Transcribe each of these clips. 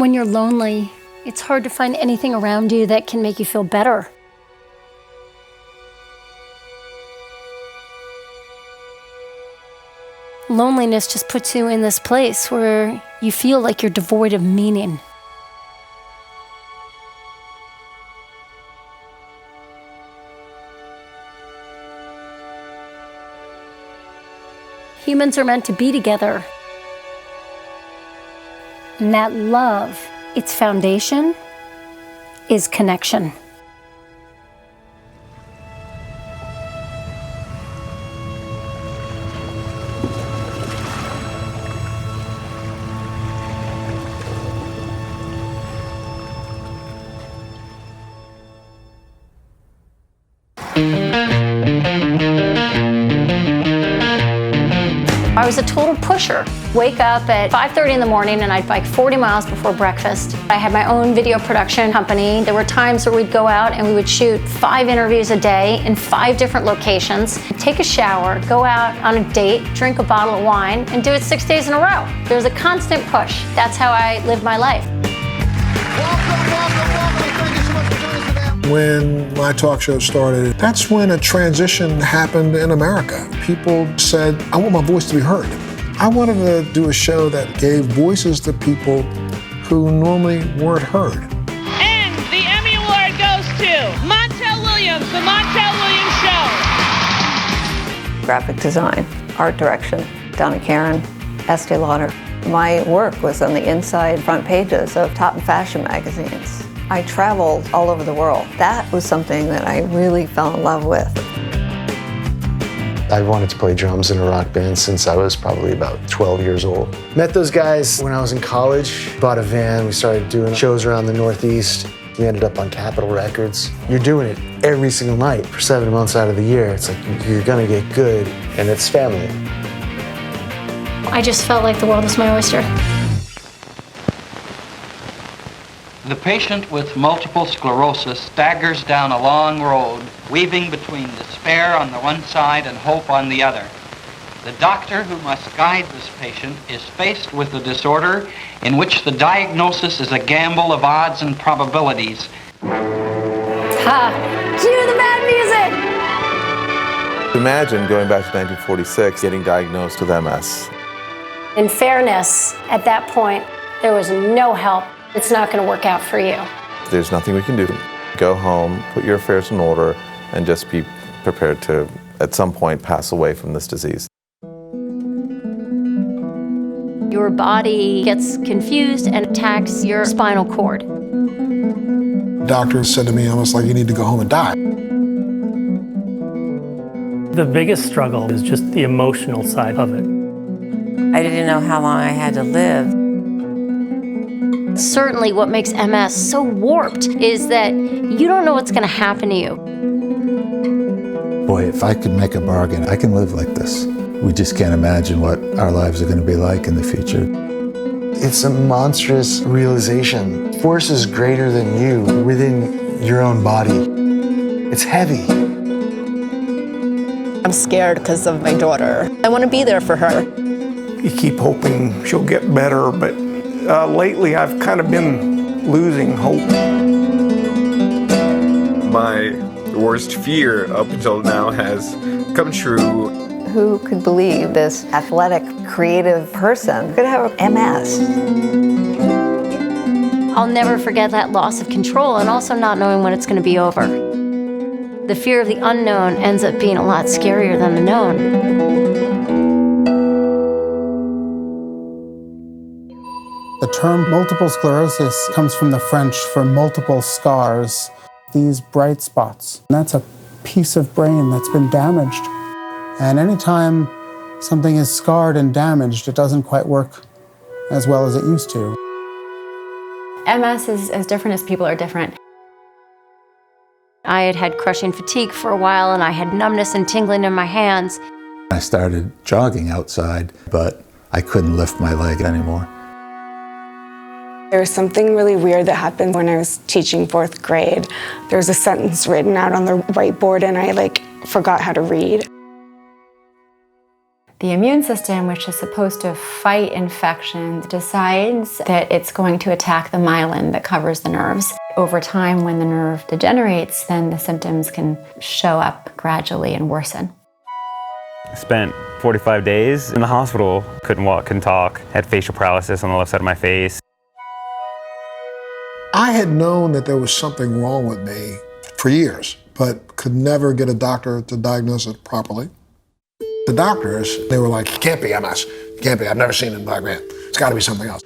When you're lonely, it's hard to find anything around you that can make you feel better. Loneliness just puts you in this place where you feel like you're devoid of meaning. Humans are meant to be together. And that love, its foundation, is connection. I was a total pusher. Wake up at 5:30 in the morning and I'd bike 40 miles before breakfast. I had my own video production company. There were times where we'd go out and we would shoot 5 interviews a day in 5 different locations, take a shower, go out on a date, drink a bottle of wine, and do it 6 days in a row. There was a constant push. That's how I lived my life. When my talk show started, that's when a transition happened in America. People said, I want my voice to be heard. I wanted to do a show that gave voices to people who normally weren't heard. And the Emmy Award goes to Montel Williams, The Montel Williams Show. Graphic design, art direction, Donna Karan, Estee Lauder. My work was on the inside front pages of top fashion magazines. I traveled all over the world. That was something that I really fell in love with. I wanted to play drums in a rock band since I was probably about 12 years old. Met those guys when I was in college, bought a van, we started doing shows around the Northeast. We ended up on Capitol Records. You're doing it every single night for 7 months out of the year. It's like you're gonna get good, and it's family. I just felt like the world was my oyster. The patient with multiple sclerosis staggers down a long road, weaving between despair on the one side and hope on the other. The doctor who must guide this patient is faced with a disorder in which the diagnosis is a gamble of odds and probabilities. Ha! Cue the bad music! Imagine going back to 1946, getting diagnosed with MS. In fairness, at that point, there was no help. It's not going to work out for you. There's nothing we can do. Go home, put your affairs in order, and just be prepared to, at some point, pass away from this disease. Your body gets confused and attacks your spinal cord. The doctor said to me almost like, you need to go home and die. The biggest struggle is just the emotional side of it. I didn't know how long I had to live. Certainly what makes MS so warped is that you don't know what's going to happen to you. Boy, if I could make a bargain, I can live like this. We just can't imagine what our lives are going to be like in the future. It's a monstrous realization. Force is greater than you within your own body. It's heavy. I'm scared because of my daughter. I want to be there for her. You keep hoping she'll get better, but lately I've kind of been losing hope. My worst fear up until now has come true. Who could believe this athletic, creative person could have MS? I'll never forget that loss of control and also not knowing when it's going to be over. The fear of the unknown ends up being a lot scarier than the known. The term multiple sclerosis comes from the French for multiple scars, these bright spots. And that's a piece of brain that's been damaged. And anytime something is scarred and damaged, it doesn't quite work as well as it used to. MS is as different as people are different. I had had crushing fatigue for a while, and I had numbness and tingling in my hands. I started jogging outside, but I couldn't lift my leg anymore. There was something really weird that happened when I was teaching 4th grade. There was a sentence written out on the whiteboard, and I forgot how to read. The immune system, which is supposed to fight infection, decides that it's going to attack the myelin that covers the nerves. Over time, when the nerve degenerates, then the symptoms can show up gradually and worsen. I spent 45 days in the hospital, couldn't walk, couldn't talk, had facial paralysis on the left side of my face. I had known that there was something wrong with me for years, but could never get a doctor to diagnose it properly. The doctors, they were like, it can't be MS. It can't be. I've never seen it in black man. It's got to be something else.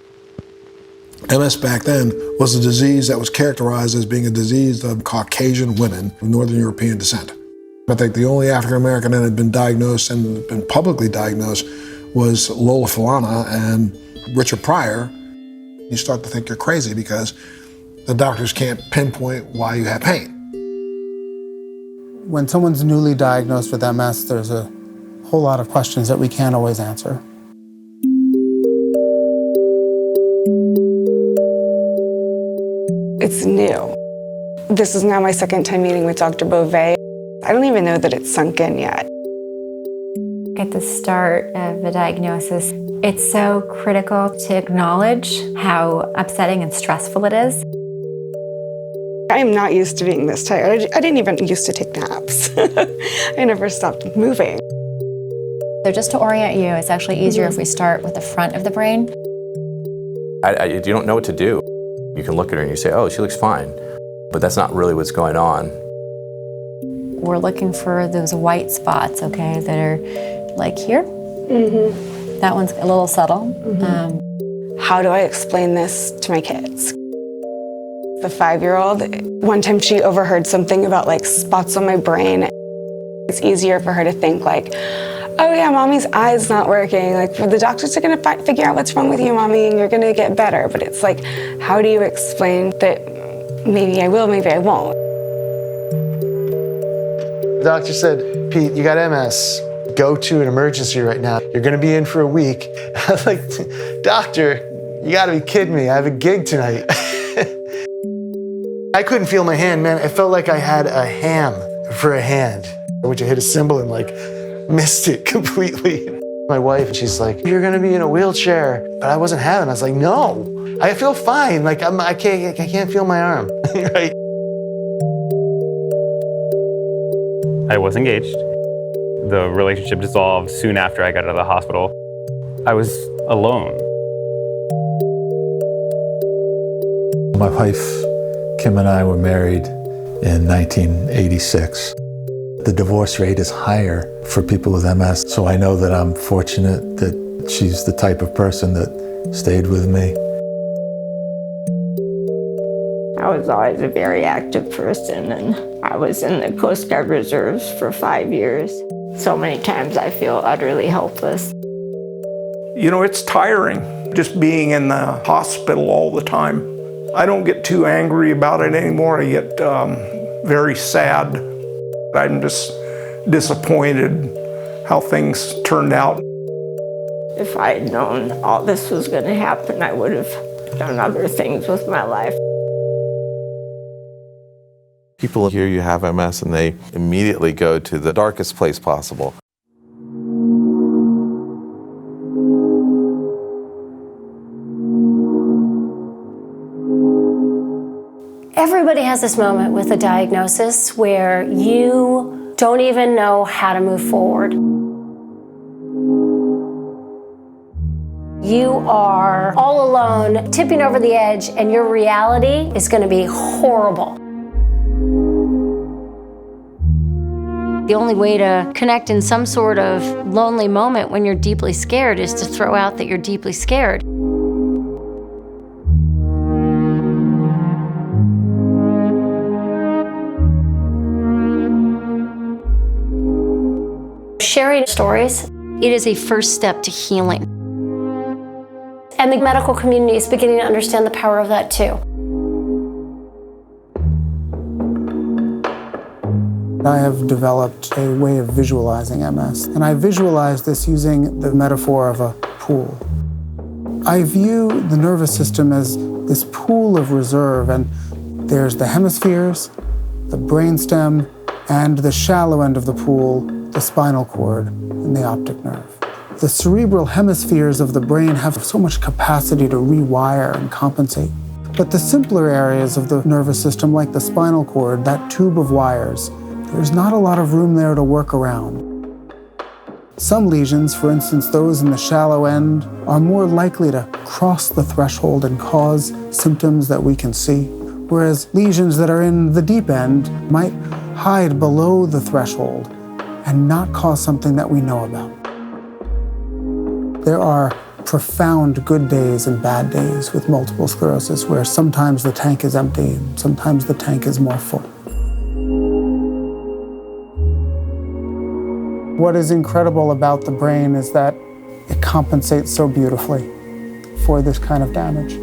MS back then was a disease that was characterized as being a disease of Caucasian women of Northern European descent. I think the only African American that had been diagnosed and been publicly diagnosed was Lola Falana and Richard Pryor. You start to think you're crazy because the doctors can't pinpoint why you have pain. When someone's newly diagnosed with MS, there's a whole lot of questions that we can't always answer. It's new. This is now my second time meeting with Dr. Beauvais. I don't even know that it's sunk in yet. At the start of the diagnosis, it's so critical to acknowledge how upsetting and stressful it is. I am not used to being this tired. I didn't even used to take naps. I never stopped moving. So just to orient you, it's actually easier if we start with the front of the brain. You don't know what to do. You can look at her and you say, oh, she looks fine. But that's not really what's going on. We're looking for those white spots, okay, that are like here. Mm-hmm. That one's a little subtle. Mm-hmm. How do I explain this to my kids? The 5-year-old, one time she overheard something about like spots on my brain. It's easier for her to think like, oh yeah, mommy's eye's not working. Like the doctors are gonna figure out what's wrong with you, mommy, and you're gonna get better. But it's like, how do you explain that maybe I will, maybe I won't? The doctor said, Pete, you got MS. Go to an emergency right now. You're gonna be in for a week. I was like, doctor, you gotta be kidding me. I have a gig tonight. I couldn't feel my hand, man. I felt like I had a ham for a hand. Which I hit a cymbal and like missed it completely. My wife, she's like, you're gonna be in a wheelchair. But I wasn't having it. I was like, no, I feel fine. Like I can't feel my arm, right? I was engaged. The relationship dissolved soon after I got out of the hospital. I was alone. My wife, Kim, and I were married in 1986. The divorce rate is higher for people with MS, so I know that I'm fortunate that she's the type of person that stayed with me. I was always a very active person, and I was in the Coast Guard Reserves for 5 years. So many times I feel utterly helpless. You know, it's tiring just being in the hospital all the time. I don't get too angry about it anymore. I get very sad. I'm just disappointed how things turned out. If I had known all this was going to happen, I would have done other things with my life. People hear you have MS and they immediately go to the darkest place possible. Everybody has this moment with a diagnosis where you don't even know how to move forward. You are all alone, tipping over the edge, and your reality is going to be horrible. The only way to connect in some sort of lonely moment when you're deeply scared is to throw out that you're deeply scared. Sharing stories, it is a first step to healing. And the medical community is beginning to understand the power of that too. I have developed a way of visualizing MS, and I visualize this using the metaphor of a pool. I view the nervous system as this pool of reserve, and there's the hemispheres, the brainstem, and the shallow end of the pool, the spinal cord and the optic nerve. The cerebral hemispheres of the brain have so much capacity to rewire and compensate. But the simpler areas of the nervous system, like the spinal cord, that tube of wires, there's not a lot of room there to work around. Some lesions, for instance those in the shallow end, are more likely to cross the threshold and cause symptoms that we can see, whereas lesions that are in the deep end might hide below the threshold and not cause something that we know about. There are profound good days and bad days with multiple sclerosis, where sometimes the tank is empty and sometimes the tank is more full. What is incredible about the brain is that it compensates so beautifully for this kind of damage.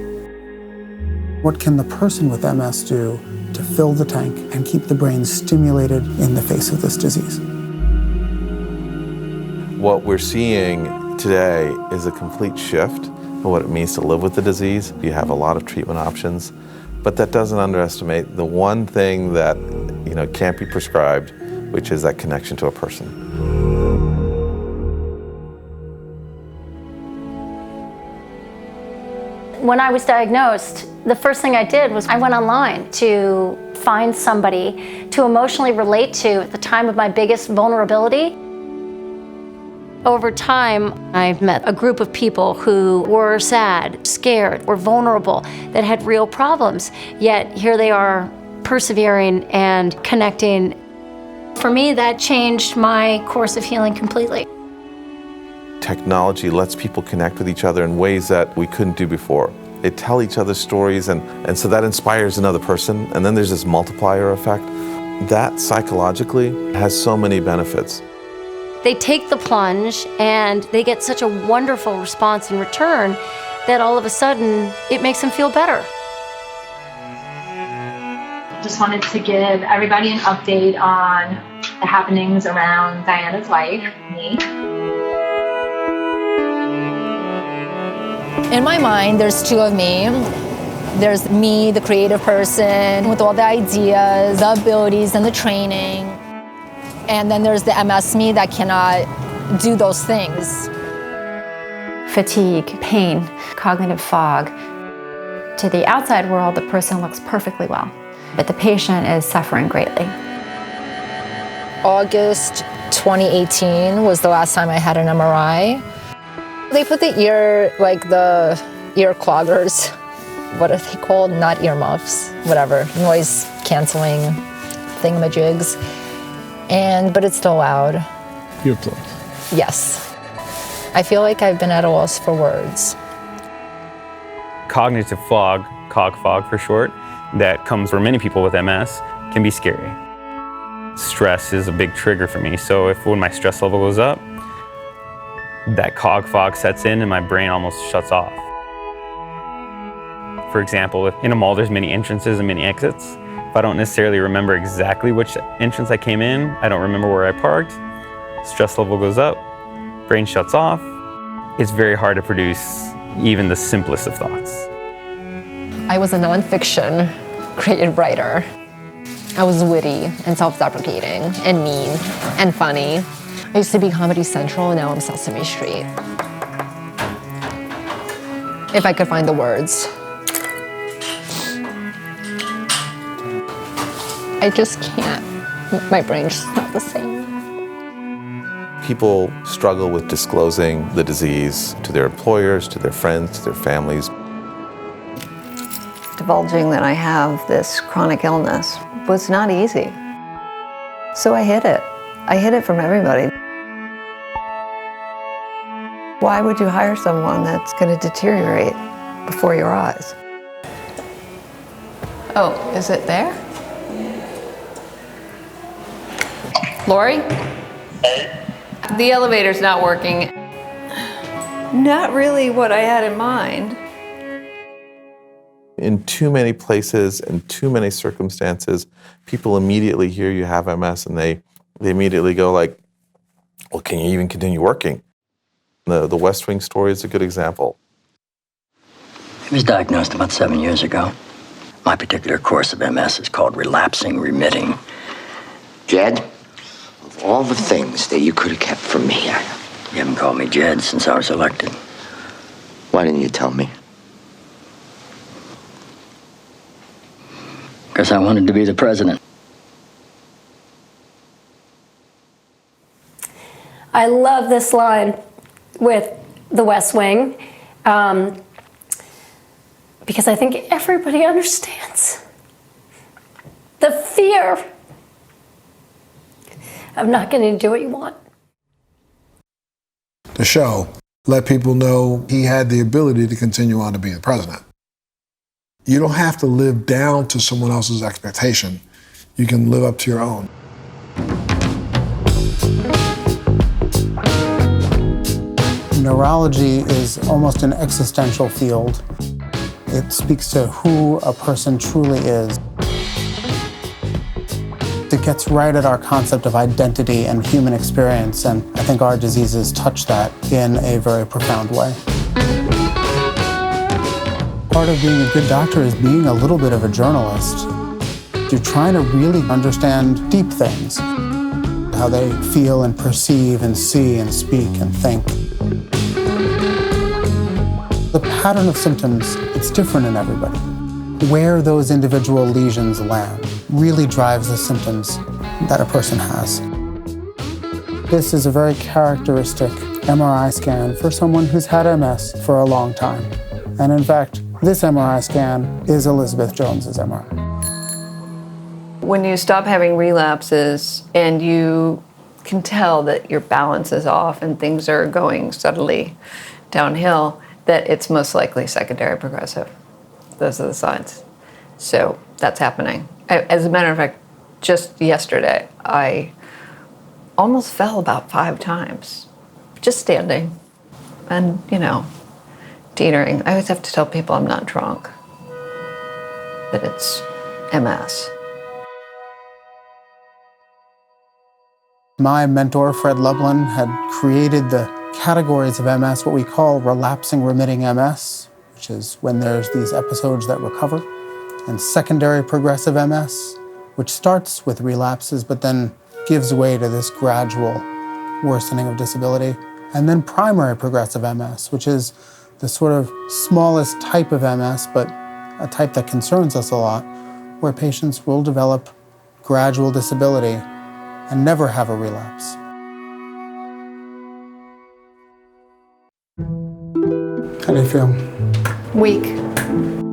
What can the person with MS do to fill the tank and keep the brain stimulated in the face of this disease? What we're seeing today is a complete shift for what it means to live with the disease. You have a lot of treatment options, but that doesn't underestimate the one thing that can't be prescribed, which is that connection to a person. When I was diagnosed, the first thing I did was I went online to find somebody to emotionally relate to at the time of my biggest vulnerability. Over time, I've met a group of people who were sad, scared, were vulnerable, that had real problems, yet here they are persevering and connecting. For me, that changed my course of healing completely. Technology lets people connect with each other in ways that we couldn't do before. They tell each other stories, and so that inspires another person, and then there's this multiplier effect. That psychologically has so many benefits. They take the plunge and they get such a wonderful response in return that all of a sudden it makes them feel better. Just wanted to give everybody an update on the happenings around Diana's life, me. In my mind, there's two of me. There's me, the creative person, with all the ideas, the abilities, and the training. And then there's the MS me that cannot do those things. Fatigue, pain, cognitive fog. To the outside world, the person looks perfectly well, but the patient is suffering greatly. August 2018 was the last time I had an MRI. They put the ear cloggers. What are they called? Not earmuffs, whatever, noise canceling thingamajigs. But it's still loud. Earplugs. Yes. I feel like I've been at a loss for words. Cognitive fog, cog fog for short, that comes for many people with MS can be scary. Stress is a big trigger for me, so when my stress level goes up, that cog fog sets in and my brain almost shuts off. For example, if in a mall there's many entrances and many exits, if I don't necessarily remember exactly which entrance I came in, I don't remember where I parked, stress level goes up, brain shuts off, it's very hard to produce even the simplest of thoughts. I was a nonfiction creative writer. I was witty and self-deprecating and mean and funny. I used to be Comedy Central, and now I'm Sesame Street. If I could find the words. I just can't. My brain's just not the same. People struggle with disclosing the disease to their employers, to their friends, to their families. Divulging that I have this chronic illness was not easy. So I hid it. I hid it from everybody. Why would you hire someone that's going to deteriorate before your eyes? Oh, is it there? Lori? The elevator's not working. Not really what I had in mind. In too many places, in too many circumstances, people immediately hear you have MS and they immediately go like, well, can you even continue working? The West Wing story is a good example. I was diagnosed about 7 years ago. My particular course of MS is called relapsing remitting. Jed, of all the things that you could have kept from me, You haven't called me Jed since I was elected. Why didn't you tell me? Because I wanted to be the president. I love this line with The West Wing because I think everybody understands the fear of not getting to do what you want. The show let people know he had the ability to continue on to be the president. You don't have to live down to someone else's expectation. You can live up to your own. Neurology is almost an existential field. It speaks to who a person truly is. It gets right at our concept of identity and human experience, and I think our diseases touch that in a very profound way. Part of being a good doctor is being a little bit of a journalist. You're trying to really understand deep things, how they feel and perceive and see and speak and think. The pattern of symptoms, it's different in everybody. Where those individual lesions land really drives the symptoms that a person has. This is a very characteristic MRI scan for someone who's had MS for a long time. And in fact, this MRI scan is Elizabeth Jones's MRI. When you stop having relapses and you can tell that your balance is off and things are going steadily downhill, that it's most likely secondary progressive. Those are the signs. So that's happening. As a matter of fact, just yesterday, I almost fell about 5 times, just standing and, teetering. I always have to tell people I'm not drunk, that it's MS. My mentor, Fred Lublin, had created the categories of MS, what we call relapsing remitting MS, which is when there's these episodes that recover, and secondary progressive MS, which starts with relapses but then gives way to this gradual worsening of disability, and then primary progressive MS, which is the sort of smallest type of MS, but a type that concerns us a lot, where patients will develop gradual disability and never have a relapse. How do you feel? Weak.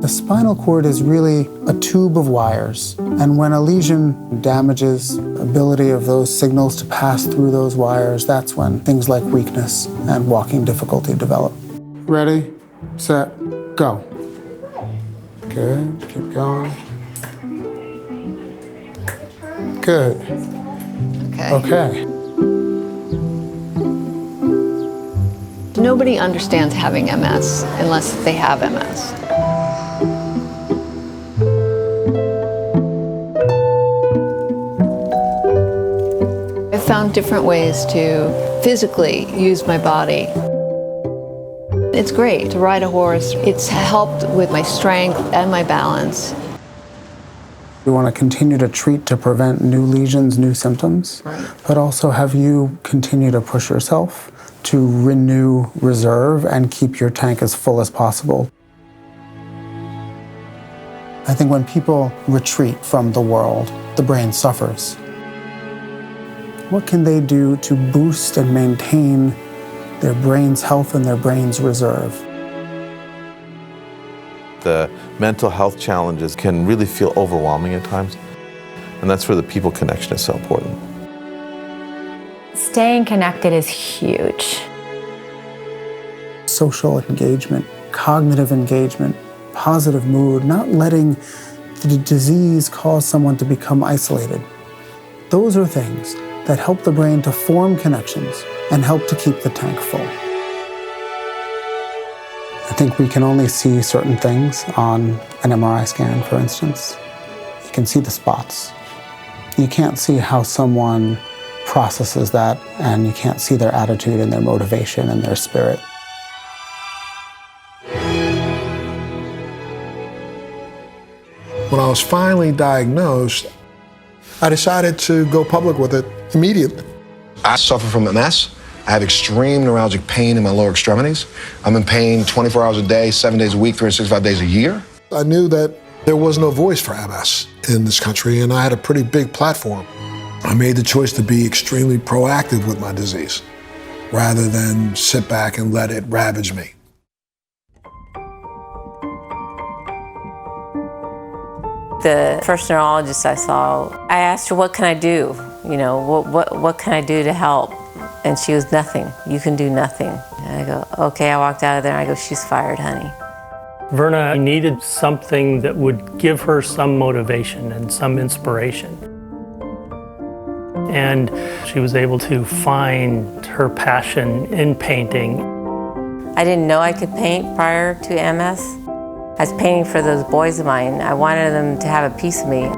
The spinal cord is really a tube of wires, and when a lesion damages the ability of those signals to pass through those wires, that's when things like weakness and walking difficulty develop. Ready, set, go. Good, keep going. Good. Okay. Nobody understands having MS unless they have MS. I found different ways to physically use my body. It's great to ride a horse. It's helped with my strength and my balance. We want to continue to treat to prevent new lesions, new symptoms, but also have you continue to push yourself to renew reserve and keep your tank as full as possible. I think when people retreat from the world, the brain suffers. What can they do to boost and maintain their brain's health and their brain's reserve? The mental health challenges can really feel overwhelming at times, and that's where the people connection is so important. Staying connected is huge. Social engagement, cognitive engagement, positive mood, not letting the disease cause someone to become isolated. Those are things that help the brain to form connections and help to keep the tank full. I think we can only see certain things on an MRI scan, for instance. You can see the spots. You can't see how someone processes that, and you can't see their attitude and their motivation and their spirit. When I was finally diagnosed, I decided to go public with it immediately. I suffer from MS. I have extreme neuralgic pain in my lower extremities. I'm in pain 24 hours a day, 7 days a week, 365 days a year. I knew that there was no voice for MS in this country, and I had a pretty big platform. I made the choice to be extremely proactive with my disease, rather than sit back and let it ravage me. The first neurologist I saw, I asked her, what can I do? You know, what can I do to help? And she was, nothing. You can do nothing. And I go, okay. I walked out of there and I go, she's fired, honey. Verna needed something that would give her some motivation and some inspiration. And she was able to find her passion in painting. I didn't know I could paint prior to MS. I was painting for those boys of mine. I wanted them to have a piece of me.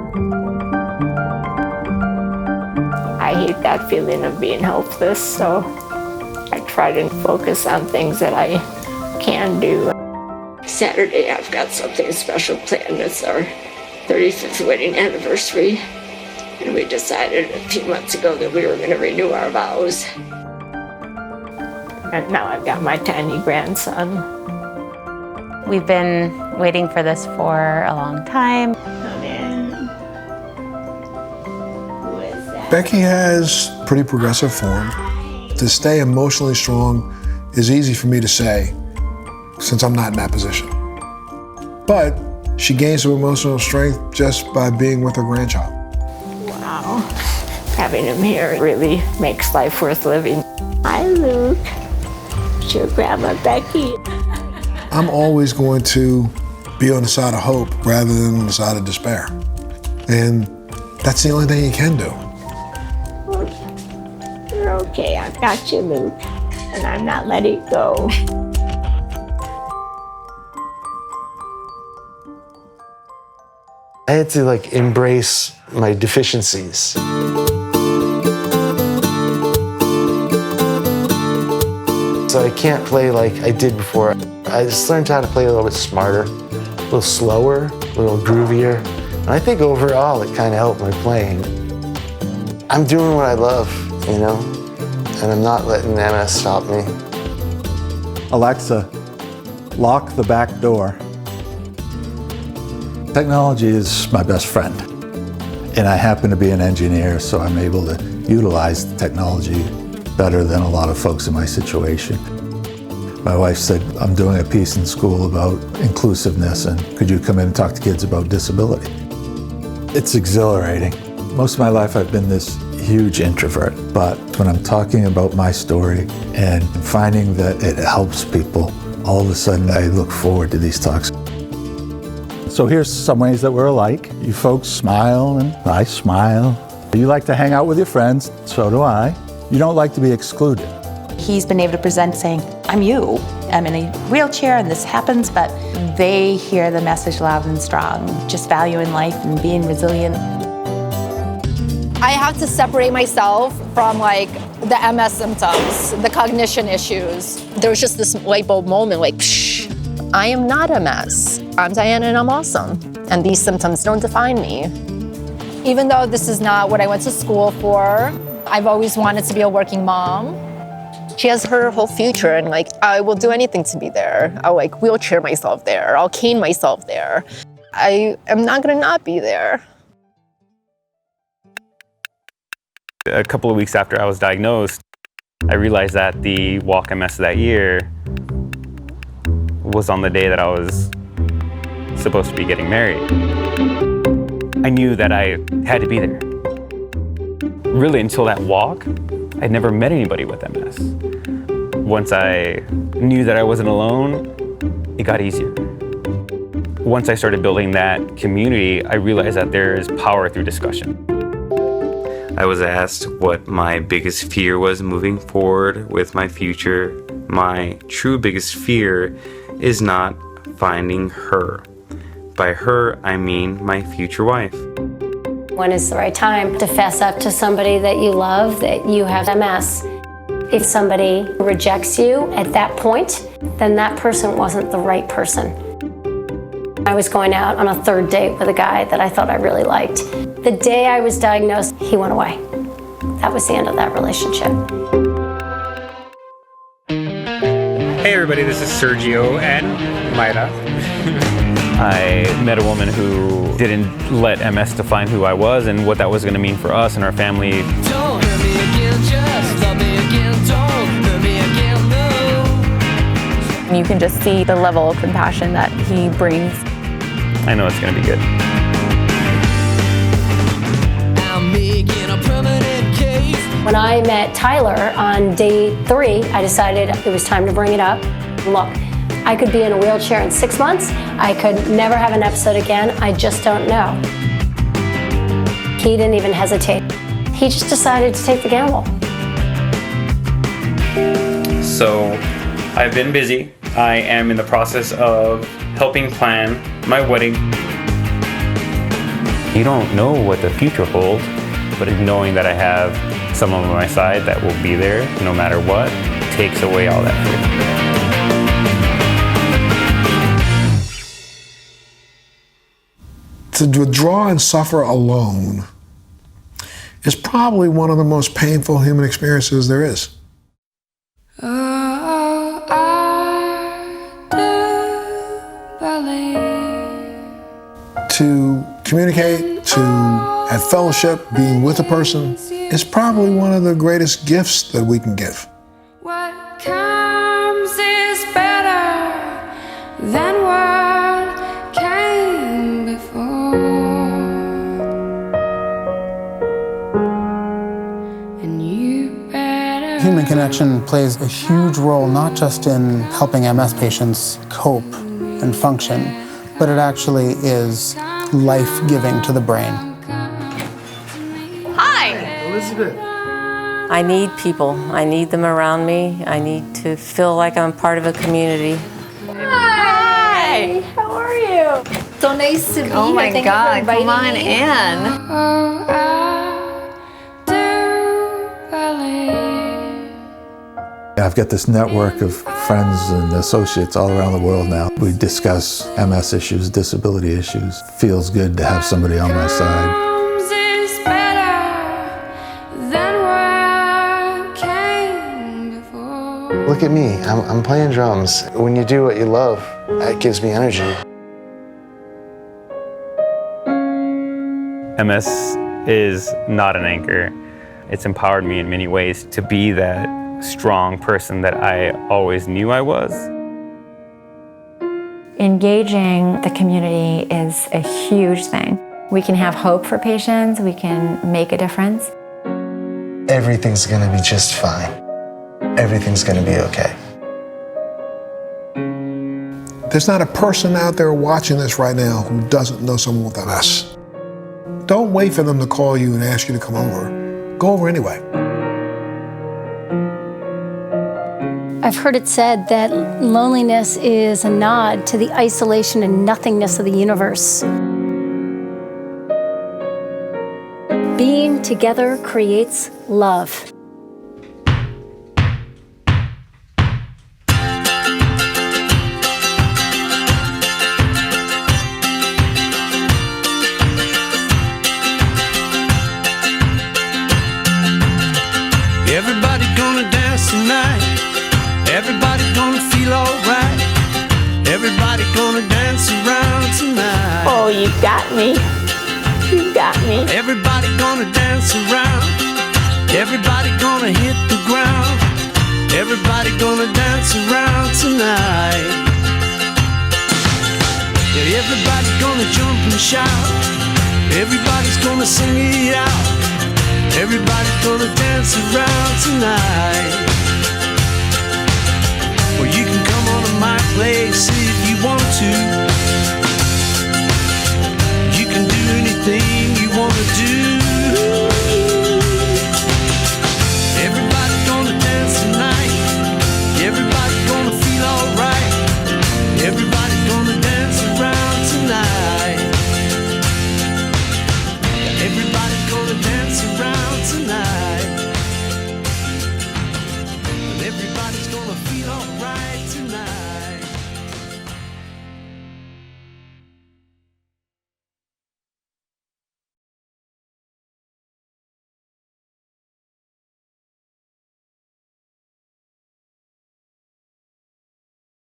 I hate that feeling of being helpless, so I try to focus on things that I can do. Saturday, I've got something special planned. It's our 35th wedding anniversary, and we decided a few months ago that we were going to renew our vows. And now I've got my tiny grandson. We've been waiting for this for a long time. Becky has pretty progressive form. To stay emotionally strong is easy for me to say, since I'm not in that position. But she gains some emotional strength just by being with her grandchild. Wow, having him here really makes life worth living. Hi, Luke. It's your grandma, Becky. I'm always going to be on the side of hope rather than on the side of despair. And that's the only thing you can do. You're okay, I've got you, Luke, and I'm not letting go. I had to embrace my deficiencies. So I can't play like I did before. I just learned how to play a little bit smarter, a little slower, a little groovier. And I think overall it kind of helped my playing. I'm doing what I love, you know, and I'm not letting MS stop me. Alexa, lock the back door. Technology is my best friend. And I happen to be an engineer, so I'm able to utilize the technology better than a lot of folks in my situation. My wife said, I'm doing a piece in school about inclusiveness, and could you come in and talk to kids about disability? It's exhilarating. Most of my life I've been this huge introvert, but when I'm talking about my story and finding that it helps people, all of a sudden I look forward to these talks. So here's some ways that we're alike. You folks smile and I smile. You like to hang out with your friends, so do I. You don't like to be excluded. He's been able to present saying, I'm you, I'm in a wheelchair and this happens, but they hear the message loud and strong, just valuing life and being resilient. I have to separate myself from the MS symptoms, the cognition issues. There was just this light bulb moment, psh, I am not MS. I'm Diana and I'm awesome. And these symptoms don't define me. Even though this is not what I went to school for, I've always wanted to be a working mom. She has her whole future and I will do anything to be there. I'll wheelchair myself there. I'll cane myself there. I am not gonna not be there. A couple of weeks after I was diagnosed, I realized that the walk MS that year was on the day that I was supposed to be getting married. I knew that I had to be there. Really, until that walk, I'd never met anybody with MS. Once I knew that I wasn't alone, it got easier. Once I started building that community, I realized that there is power through discussion. I was asked what my biggest fear was moving forward with my future. My true biggest fear is not finding her. By her, I mean my future wife. When is the right time to fess up to somebody that you love, that you have MS? If somebody rejects you at that point, then that person wasn't the right person. I was going out on a third date with a guy that I thought I really liked. The day I was diagnosed, he went away. That was the end of that relationship. Hey everybody, this is Sergio and Mayra. I met a woman who didn't let MS define who I was and what that was going to mean for us and our family. Don't hurt me again, just love me again, don't hurt me again, no. You can just see the level of compassion that he brings. I know it's going to be good. I'm making a permanent case. When I met Tyler on day 3, I decided it was time to bring it up. Look, I could be in a wheelchair in 6 months. I could never have an episode again. I just don't know. He didn't even hesitate. He just decided to take the gamble. So, I've been busy. I am in the process of helping plan my wedding. You don't know what the future holds, but knowing that I have someone on my side that will be there no matter what takes away all that fear. To withdraw and suffer alone is probably one of the most painful human experiences there is. To communicate, to have fellowship, being with a person, is probably one of the greatest gifts that we can give. What comes is better than what came before. And you better. Human connection plays a huge role not just in helping MS patients cope and function, but it actually is life-giving to the brain. Hi! Elizabeth. I need people. I need them around me. I need to feel like I'm part of a community. Hi! How are you? So nice to be here. Oh my Thank God, you for come on inviting me. in. I've got this network of friends and associates all around the world now. We discuss MS issues, disability issues. Feels good to have somebody on my side. Look at me, I'm playing drums. When you do what you love, that gives me energy. MS is not an anchor. It's empowered me in many ways to be that strong person that I always knew I was. Engaging the community is a huge thing. We can have hope for patients, we can make a difference. Everything's gonna be just fine. Everything's gonna be okay. There's not a person out there watching this right now who doesn't know someone with MS. Don't wait for them to call you and ask you to come over. Go over anyway. I've heard it said that loneliness is a nod to the isolation and nothingness of the universe. Being together creates love. Everybody gonna dance tonight. Everybody gonna feel alright. Everybody gonna dance around tonight. Oh, you got me. You got me. Everybody gonna dance around. Everybody gonna hit the ground. Everybody gonna dance around tonight. Yeah, everybody gonna jump and shout. Everybody's gonna sing it out. Everybody's gonna dance around tonight. Well, you can come on to my place if you want to. You can do anything you wanna do.